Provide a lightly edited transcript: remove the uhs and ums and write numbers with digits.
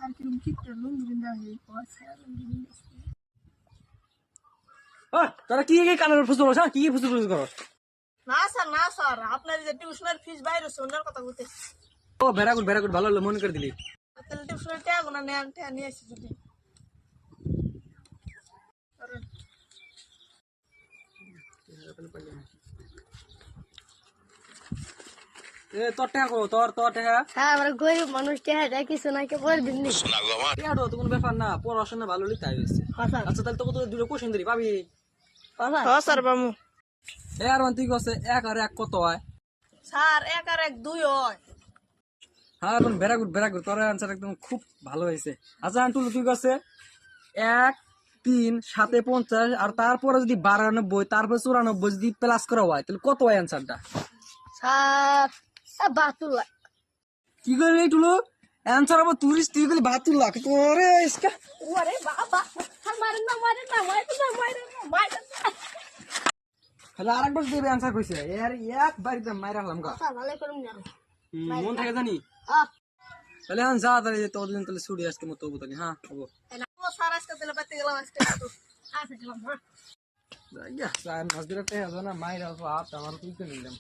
sir কিরকম কিপটা লুঙ্গি বিন্দা হয়ে স্যার লুঙ্গি বিন্দা তোরা কি কি কানের ফুসু করছ কি কি ফুসু করো না স্যার আপনার যে টিউশনের ফিস বাইরে সোনার কথা বলতে ও ভেরা গুড ভালো হলো মনে করে দিলি তাহলে টিউশনের টাকা না নেন টাকা নিয়ে আসি যদি তোর টাকা কো তোর টাকা হ্যাঁ আমরা গরিব মানুষ টাকা কিছু না কে বল দিন টাকা তো কোনো ব্যাপার না পড়াশোনা ভালো হলে তাই হয়েছে আচ্ছা তাহলে তোকে তো দুটো কোশ্চেন দিই পাবি হ্যাঁ স্যার বামু আর তুই কছে 1 আর 1 কত হয় স্যার 1 আর 1 2 হয় হ্যাঁ এখন ভেরা গুড তোর আনসার একদম খুব ভালো হয়েছে আচ্ছা আন্টুল তুই কছে 1 3 7 50 আর তারপরে যদি 92 তারপর 94 যদি প্লাস করা হয় তাহলে কত হয় আনসারটা স্যার 72 কি করলি টুলু অ্যান্সার আবার তুই গেলি 72 লাখ তোরে ইসকা ওরে বাবা মারেন না তাহলে আরেকবার দেবে অ্যান্সার কইছে এর একবার একদম মাইরা হলাম গা স্যার ভালো করুন না মন থাকে জানি হ্যাঁ তাহলে আমি যা তাহলে তোদিন তাহলে ছুটি আজকে মতো হবো তাহলে হ্যাঁ হবো ও স্যার আজকে তাহলে বাড়তে গেলাম আজকে আচ্ছা গেলাম হ্যাঁ ইয়া স্যার মাছ দিলে পেয়ে যাবে না মাইরা হাত আমার তুই তো নিলাম